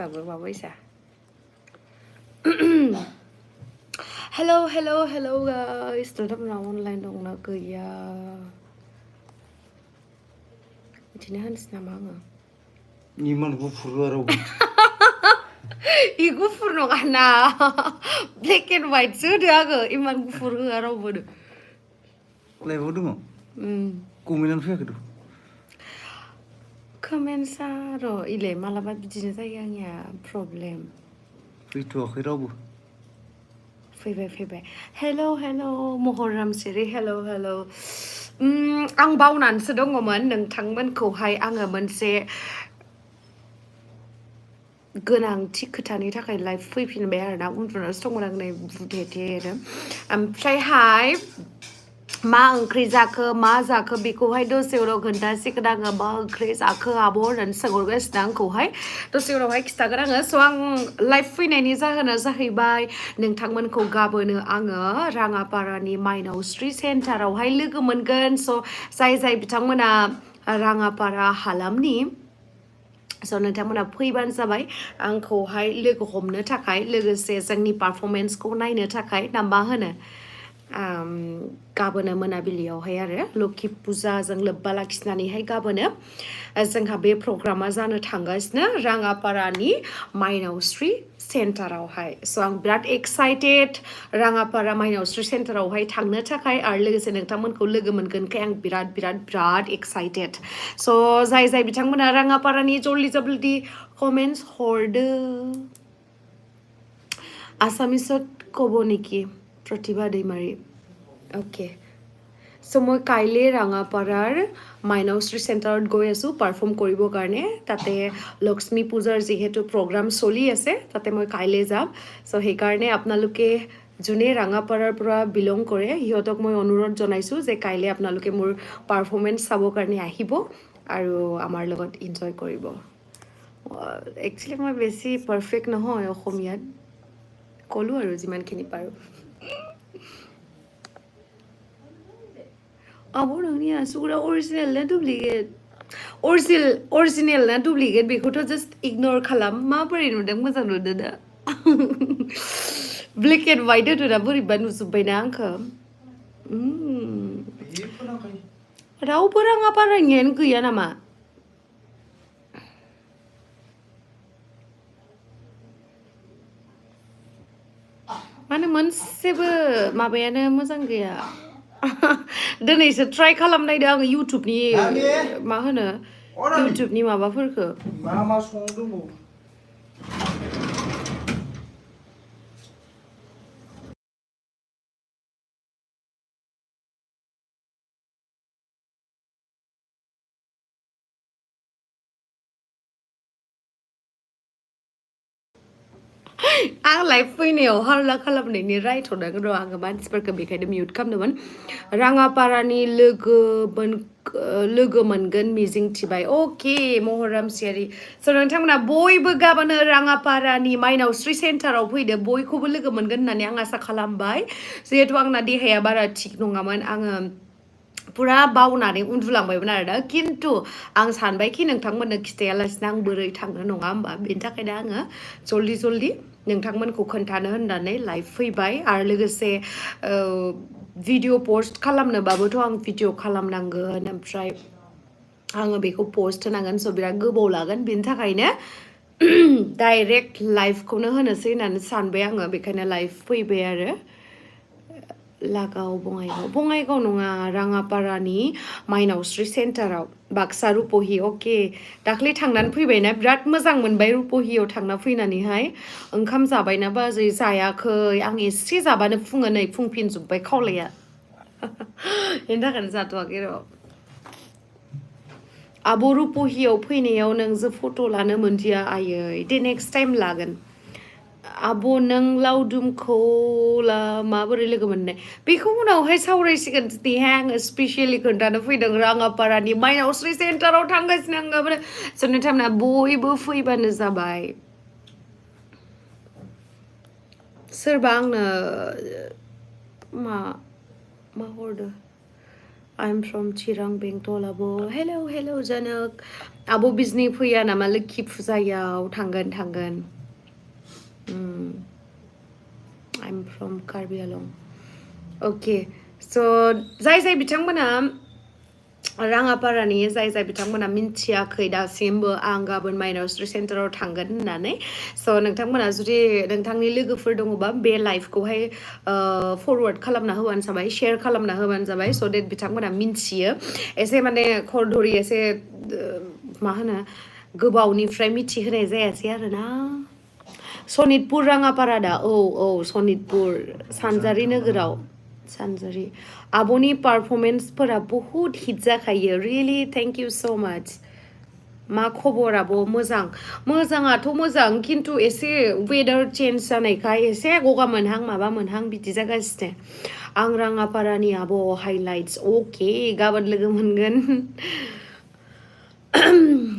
बाबो माबायसा Hello guys नोंथांमोना अनलाइन दंना गैया बिदिनो होनसै नामा आङो इमान गुफुर रावबो इ गुफुर नङाना ब्लेक एन्ड व्हाइट सो होदो आङो इमान गुफुर होआ रावबो लाइभआव दङ कमेन्टआनो फैयाखैथ' कमेन्टसा र' इलाय मालाबा बिदिनो जायो आंनिया प्रब्लेम फैथ'वाखै रावबो फैबाय हेल' महरम सिरि हेल' आं बावनानैसो दङमोन नोंथांमोनखौहाय आङो मोनसे गोनांथि खोथानि थाखाय लाइभ फैफिनबाय आरोना उन्दुनासो दंमोन आं नै बुथेथेनो ओमफ्रायहाय मा ओंख्रि जाखो मा जाखो बेखौहाय दसे उनाव खोन्थासिगोन आङो मा ओंख्रि जाखो आब' होननानै सोंहरगासिनो आंखौहाय दसे उनावहाय खिथागोन आङो स' आं लाइभ फैनायनि जाहोना जाहैबाय नोंथांमोनखौ गाबोनो आङो राङापारानि माइनावस्रि सेन्टारावहाय लोगो मोनगोन स' जाय बिथांमोना राङापारा हालामनि स' नोंथांमोना फैबानो जाबाय आंखौहाय लोगो हमनो थाखाय लोगोसे जोंनि पारफरमेन्सखौ नायनो थाखाय ना मा होनो गाबोनो मोनाबिलियावहाय आरो लोखि फुजाजों लोब्बा लाखिनानैहाय गाबोनो जोंहा बे प्रग्रामा जानो थांगासिनो राङापारानि माइनावस्रि सेन्टारावहाय स' आं बिराद एक्साइटेड राङापारा माइनावस्रि सेन्टारावहाय थांनो थाखाय आरो लोगोसे नोंथांमोनखौ लोगो मोनगोनखाय आं बिराद एक्साइटेड स' जाय बिथांमोना राङापारानि जल्दि कमेन्टस हरदो আছামিছত ক'ব নেকি प्रतिभा दैमारी ओके চ' মই কাইলৈ ৰাঙাপাৰাৰ মাইনাওশ্ৰী চেণ্টাৰত গৈ আছোঁ পাৰফৰ্ম কৰিবৰ কাৰণে তাতে লক্ষ্মী পূজাৰ যিহেতু প্ৰগ্ৰাম চলি আছে তাতে মই কাইলৈ যাম চ' সেইকাৰণে আপোনালোকে যোনে ৰাঙাপাৰাৰ পৰা বিলং কৰে সিহঁতক মই অনুৰোধ জনাইছোঁ যে কাইলৈ আপোনালোকে মোৰ পাৰফৰ্মেঞ্চ চাবৰ কাৰণে আহিব আৰু আমাৰ লগত এনজয় কৰিব একচুৱেলি মই বেছি পাৰফেক্ট নহয় অসমীয়াত ক'লোঁ আৰু যিমানখিনি পাৰোঁ आब' नोंनि आसुगुरा अरिजिनेल ना डुप्लिकेट अरिजिनेल ना डुप्लिकेट बेखौथ' जास्ट इगनर खालाम माबोरै नुदों मोजां नुदों दा ब्लेक एन्ड व्हाइट होदों ना बोरैबा नुजोब्बायना आंखौ रावबो राङापारानियानो गैया नामा माने मोनसेबो माबायानो मोजां गैया दिनैसो ट्राइ खालामनायदो आङो इउटुबनि मा होनो इउटुबनि माबाफोरखौ मा संदों आं लाइभ फैनायाव हारला खालामनायनि राइट हरनांगोन र' आङो मानसिफोरखौ बेखायनो मिउट खालामदोंमोन राङापारानि लोगो मोनगोन मिजिंथिबाय अके महराम सियारि स' नोंथांमोना बयबो गाबोनो राङापारानि माइनावस्रि सेन्टाराव फैदो बयखौबो लोगो मोनगोन होननानै आं आसा खालामबाय जिहेथु आंना देहाया बारा थिग नङामोन आङो पुरा बावनानै उन्दुलांबायमोन आरोना खिन्थु आं सानबायखि नोंथांमोननो खिथायालासिनो आं बोरै थांनो नङा होमबा बेनि थाखायनो आङो जल्दि नोंथांमोनखौ खोन्थानो होननानै लाइभ फैबाय आरो लोगोसे भिडिअ पस्ट खालामनोबाबोथ' आं भिडिअ खालामनांगोन ओमफ्राय आङो बेखौ पोस्ट होनांगोन स' बिराद गोबाव लागोन बेनि थाखायनो डाइरेक्ट लाइभखौनो होनोसै होननानै सानबाय आङो बेखायनो लाइभ फैबाय आरो Lwgw बङाइगाव नङा राङापारानि माइनावस्रि सेन्टाराव बाक्सा रुपहि अके दाख्लै थांनानै फैबायना बिराद मोजां मोनबाय रुपहियाव थांना फैनानैहाय ओंखाम जाबायना बाजै जायाखै आं एसे जाबानो फुङो नै फुंफिनजोब्बाय खावलाया बेनि थाखायनो जाथ'वाखै र' आब' रुपहियाव फैनायाव नोंजों फट' लानो मोनदिया आयै दे नेक्स्ट टाइम लागोन आब' नों लावदुमखौ माबोरै लोगो मोननाय बेखौ उनावहाय सावरायसिगोन दिनैहाय आङो स्पेसियेलि खोन्थानो फैदों राङापारानि माइनावस्रि सेन्टाराव थांगासिनो आं गाबोनो स' नोंथांमोना बयबो फैबानो जाबाय सोरबा आंनो मा हरदो I'm from Chirang, Bengal, abo. Hello, hello, Janak. Abo bizni फैया नामा लोखि फुजायाव थांगोन. I'm from Karbi Along. Okay, so जाय बिथांमोना राङापारानि जाय बिथांमोना मिन्थियाखै दासिमबो आं गाबोन माइनावस्रि सेन्टाराव थांगोन होननानै स' नोंथांमोना जुदि नोंथांनि लोगोफोर दङबा बे लाइफखौहाय फरवार्ड खालामना होबानो जाबाय शेयार खालामना होबानो जाबाय स' देट बिथांमोना मिन्थियो एसे माने खरधरि एसे मा होनो गोबावनिफ्राय मिथिहोनाय जायासै आरोना सनितपुर राङापारा दा औ सनितपुर सानजारि नोगोराव सानजारि आब'नि पारफरमेन्सफोरा बहुत हिट जाखायो रियेलि थेंक इउ सो माच मा खबर आब' मोजाङाथ' मोजां खिन्थु एसे वेदार चेन्ज जानायखाय एसे गगा मोनहां माबा मोनहां बिदि जागासिनो आं राङापारानि आब' हाइलाइट्स अके गाबोन लोगो मोनगोन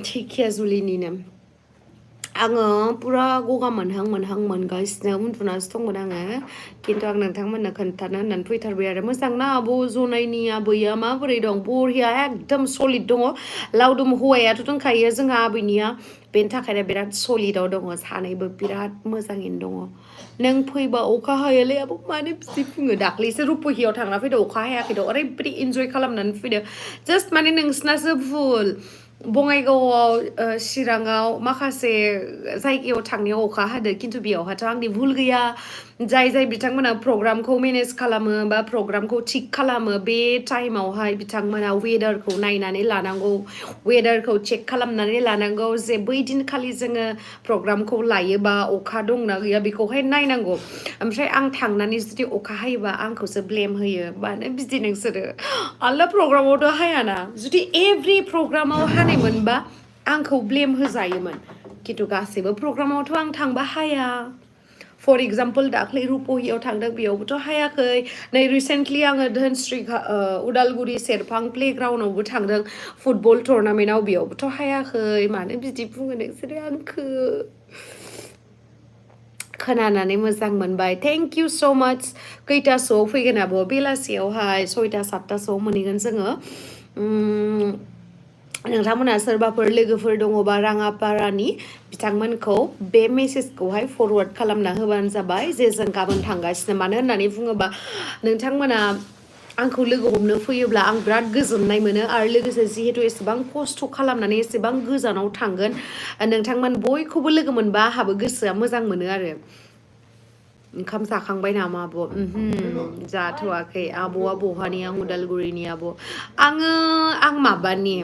धेकियाजुलिनिनो आङो पुरा गगा मोनहां मोनगासिनो उन्दुनासो दंमोन आङो खिन्थु आं नोंथांमोननो खोन्थानो होननानै फैथारबाय आरो मोजां ना आब' जनायनि आबैया माबोरै दं बरिया एकदम सलिड दङ लावदुम हौवायाथ' दंखायो जोंहा आबैनिया बेनि थाखायनो बिराद सलिडआव दङ सानैबो बिराद मोजाङैनो दङ नों फैबा अखा हायोलै आब' मानो बिदि बुङो दाख्लैसो रुपहियाव थांना फैदो अखा हायाखैद' ओरैबायदि इन्जय खालामनानै फैदो जास्ट माने नोंसिनासो भुल बङाइगावआव चिराङाव माखासे जायगायाव थांनायाव अखा हादों खिन्थु बेयावहाथ' आंनि भुल गैया जाय बिथांमोना प्रग्रामखौ मेनेज खालामो बा प्रग्रामखौ थिक खालामो बे टाइमावहाय बिथांमोना वेदारखौ नायनानै लानांगौ वेदारखौ चेक खालामनानै लानांगौ जे बै दिनखालि जोङो प्रग्रामखौ लायोबा अखा दंना गैया बेखौहाय नायनांगौ ओमफ्राय आं थांनानै जुदि अखा हायोबा आंखौसो ब्लेम होयो मानो बिदि नोंसोरो आलदा प्रग्रामावथ' हायाना जुदि एभ्रि प्रग्रामाव हानाय मोनबा आंखौ ब्लेम होजायोमोन खिन्थु गासैबो प्रग्रामावथ' आं थांबा हाया फर एग्जाम्पल दाख्लै रुपहियाव थांदों बेयावबोथ' हायाखै नै रिसेन्टलि आङो धोनस्रि उदालगुरि सेरफां प्लेग्राउन्डआवबो थांदों फुटबल टुर्नामेन्टआव बेयावबोथ' हायाखै मानो बिदि बुङो नोंसोरो आंखौ खोनानानै मोजां मोनबाय थेंक इउ स' माच खैथासोआव फैगोन आब' बेलासियावहाय 6-7थासोआव मोनहैगोन जोङो नोंथांमोना सोरबाफोर लोगोफोर दङबा राङापारानि बिथांमोनखौ बे मेसेजखौहाय फरवार्ड खालामना होबानो जाबाय जे जों गाबोन थांगासिनो मानो होननानै बुङोबा नोंथांमोना आंखौ लोगो हमनो फैयोब्ला आं बिराद गोजोननाय मोनो आरो लोगोसे जिहेतु एसेबां खस्थ' खालामनानै एसेबां गोजानाव थांगोन नोंथांमोन बयखौबो लोगो मोनबा आंहाबो गोसोआ मोजां मोनो आरो ओंखाम जाखांबाय नामा आब' जाथ'वाखै आब'आ बहानि आं उदालगुरिनि आब' आं माबानि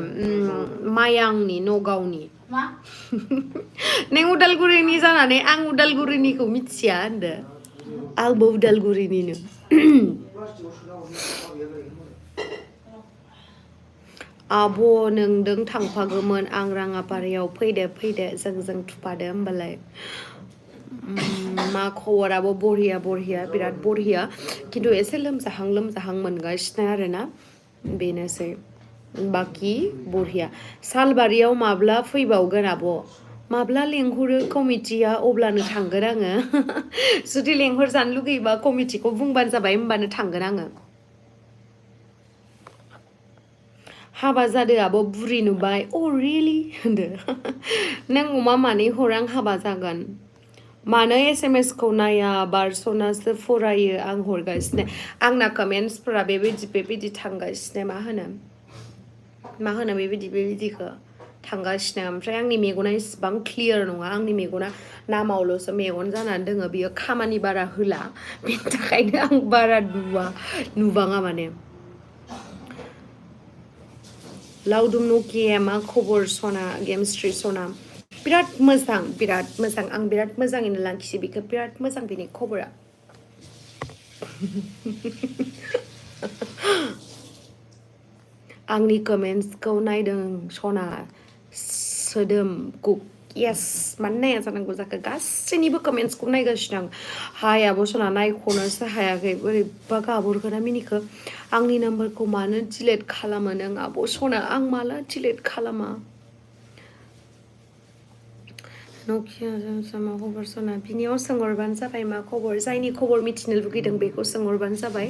मायांनि नगावनि नों उदालगुरिनि जानानै आं उदालगुरिनिखौ मिथिया होनदो आंबो उदालगुरिनिनो आब' नोंदों थांफागौमोन आं राङापारायाव फैदो जोंजों थुफादो होमबालाय मा खबराबो बरिया बिराद बरिया खिन्थु एसे लोमजाहां मोनगासिनो आरोना बेनोसै बाखि बरिया सालबारियाव माब्ला फैबावगोन आब' माब्ला लेंहरो कमिटिया अब्लानो थांगोन आङो जुदि लेंहर जानो लुगैयोबा कमिटिखौ बुंबानो जाबाय होमबानो थांगोन आङो हाबा जादो आब' बुरि नुबाय अ रियेलि होनदो नों अमा मानै हर आं हाबा जागोन मानो SMS खौ नाया बारसनासो फरायो आं हरगासिनो आंना कमेन्ट्सफोरा बेबायदि थांगासिनो मा होनो बेबायदिखौ थांगासिनो ओमफ्राय आंनि मेगना इसिबां क्लियार नङा आंनि मेगना नामावल'सो मेगन जानानै दोङो बियो खामानि बारा होला बेनि थाखायनो आं बारा नुबाङा माने लावदुम नकिया मा खबर सना गेमस्ट्रि सना बिराद मोजां आं बिराद मोजाङैनो लाखियो बेखौ बिराद मोजां बेनि खबरा आंनि कमेन्ट्सखौ नायदों सना सोदोम कुक येस मानो नाया जानांगौ जाखो गासैनिबो कमेन्ट्सखौ नायगासिनो आं हाय आब' सना नायख'नोसो हायाखै बोरैबा गाबहरखोना मिनिखो आंनि नाम्बारखौ मानो डिलेट खालामो नों आब' सना आं माला डिलेट खालामा नकिया मा खबर सना बिनियाव सोंहरबानो जाबाय मा खबर जायनि खबर मिथिनो लुगैदों बेखौ सोंहरबानो जाबाय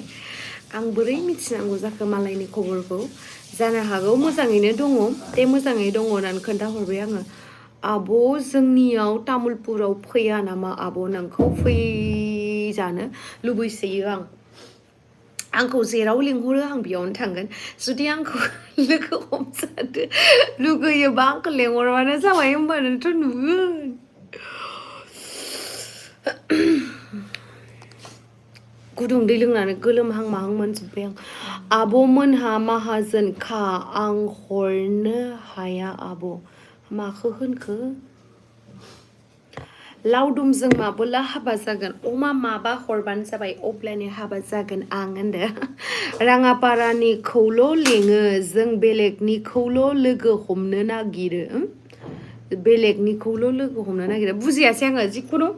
आं बोरै मिथिनांगौ जाखो मालायनि खबरखौ जानो हागौ मोजाङैनो दङ दे मोजाङै दङ होननानै खोन्थाहरबाय आङो आब' जोंनियाव तामुलपुराव फैया नामा आब' नोंखौ फैजानो लुबैसोयो आंखौ जेराव लिंहरो आं बेयावनो थांगोन जुदि आंखौ लोगो हमजानो लुगैयोबा आंखौ लिंहरबानो जाबाय होमबानोथ' नुगोन गुदुं दै लोंनानै गोलोमहां माहां मोनजोब्बाय आं आब'मोनहा माहाजोनखा आं हरनो हाया आब' माखौ होनखो लावदुमजों माबोला हाबा जागोन अमा माबा हरबानो जाबाय अब्लानो हाबा जागोन आं होनदो राङापारानिखौल' लिङो जों बेलेगनिखौल' लोगो हमनो नागिरो बेलेगनिखौल' लोगो हमनो नागिरो बुजियासै आङो जिखुनु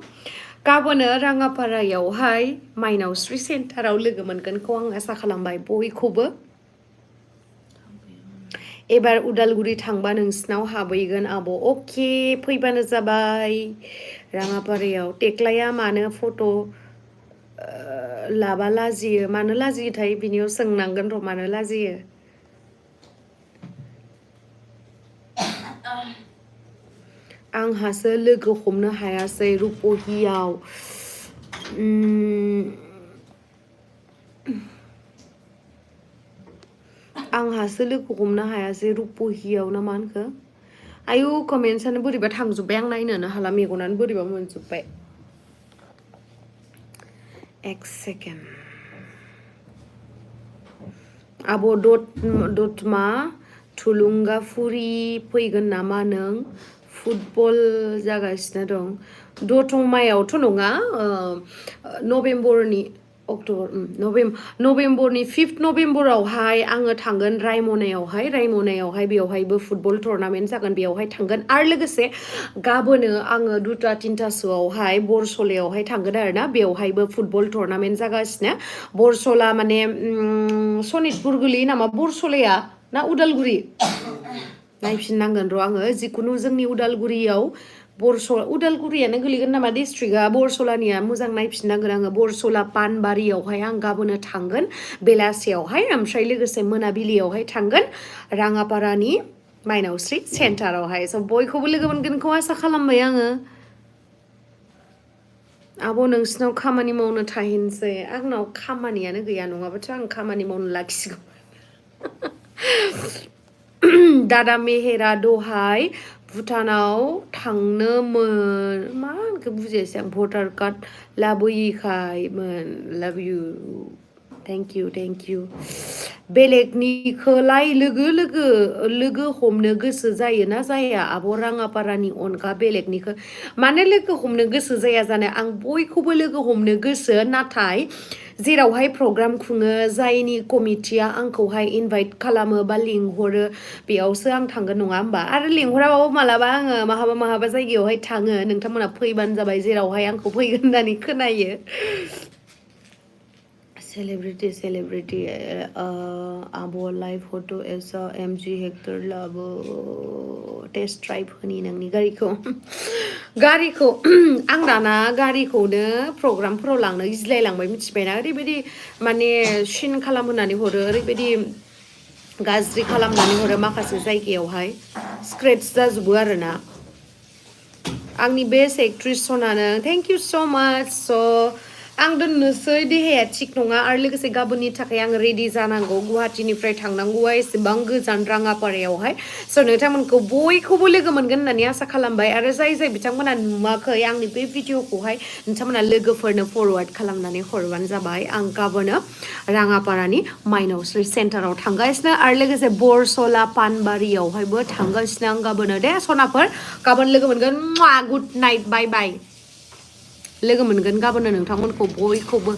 गाबोनो राङापारायावहाय माइनावस्रि सेन्टाराव लोगो मोनगोनखौ आं आसा खालामबाय बयखौबो एबार उदालगुरि थांबा नोंसिनाव हाबहैगोन आब' अके फैबानो जाबाय राङापारायाव टेक्लाया मानो फट' लाबा लाजियो मानो लाजियोथाय बिनियाव सोंनांगोन र' मानो लाजियो आंहासो लोगो हमनो हायासै रुपहियाव आंहासो लोगो हमनो हायासै रुपहियाव ना मा होनखो आयु कमेन्टसानो बोरैबा थांजोब्बाय आं नायनोनो हाला मेगनानो बोरैबा मोनजोब्बाय एक सेकेन्ड आब' दतमा थुलुंगाफुरि फैगोन नामा नों फुटबल जागासिनो दं दतमायावथ' नङा नभेम्बरनि अक्ट'बर नभेम्बरनि 5 नभेम्बरावहाय आङो थांगोन रायमनायावहाय बेवहायबो फुटबल टुर्नामेन्ट जागोन बेवहाय थांगोन आरो लोगोसे गाबोनो आङो 2:00-3:00सोआवहाय बरसलायावहाय थांगोन आरोना बेवहायबो फुटबल टुर्नामेन्ट जागासिनो बरसला माने सनितपुर गोलैयो नामा बरसलाया ना उदालगुरि नायफिननांगोन र' आङो जिखुनु जोंनि उदालगुरियाव उदालगुरियानो गोलैगोन नामा डिस्ट्रिक्टआ बरसलानिया मोजां नायफिननांगोन आङो बरसला पानबारियावहाय आं गाबोनो थांगोन बेलासियावहाय ओमफ्राय लोगोसे मोनाबिलियावहाय थांगोन राङापारानि माइनावस्रि सेन्टारावहाय स' बयखौबो लोगो मोनगोनखौ आसा खालामबाय आङो आब' नोंसिनाव खामानि मावनो थाहैनोसै आंनाव खामानियानो गैया नङाबाथ' आं खामानि मावनो लाखिगौ दादा मेहेरा दहाय भुटानाव थांनो मा होनखो बुजियासै आं भटार कार्ड लाबोयिखायमोन लाभ इउ थेंक इउ बेलेगनिखौलाय लोगो हमनो गोसो जायोना जाया आब' राङापारानि अनगा बेलेगनिखौ मानो लोगो हमनो गोसो जाया जानो आं बयखौबो लोगो हमनो गोसो नाथाय जेरावहाय प्रग्राम खुङो जायनि कमिटिया आंखौहाय इनभाइट खालामो बा लिंहरो बेयावसो आं थांगोन नङा होमबा आरो लिंहराबाबो मालाबा आङो माहाबा जायगायावहाय थाङो नोंथांमोना फैबानो जाबाय जेरावहाय आंखौ फैगोन होननानै खोनायो सेलिब्रिटी आब' लाइव फट' एसा MG हेक्टर लाबो टेस्ट ड्राइभ होनि नोंनि गारिखौ आं दाना गारिखौनो प्रग्रामफोराव लांनो गिज्लायलांबाय मिथिबायना ओरैबायदि माने सिन खालामहोनानै हरो ओरैबायदि गाज्रि खालामनानै हरो माखासे जायगायावहाय स्क्रेच जाजोबो आरोना आंनि बेस्ट एक्ट्रिस सनानो थेंक इउ स' माच स' आं दोननोसै देहाया थिग नङा आरो लोगोसे गाबोननि थाखाय आं रेडि जानांगौ गुवाहाटीनिफ्राय थांनांगौआ एसेबां गोजान राङापारायावहाय स' नोंथांमोनखौ बयखौबो लोगो मोनगोन होननानै आसा खालामबाय आरो जाय बिथांमोना नुवाखै आंनि बे भिडिअखौहाय नोंथांमोना लोगोफोरनो फरवार्ड खालामनानै हरबानो जाबाय आं गाबोनो राङापारानि माइनावस्रि सेन्टाराव थांगासिनो आरो लोगोसे बरसला पानबारियावहायबो थांगासिनो आं गाबोनो दे सनाफोर गाबोन लोगो मोनगोन गुड नाइट बाय बाय लोगो मोनगोन गाबोनो नोंथांमोनखौ बयखौबो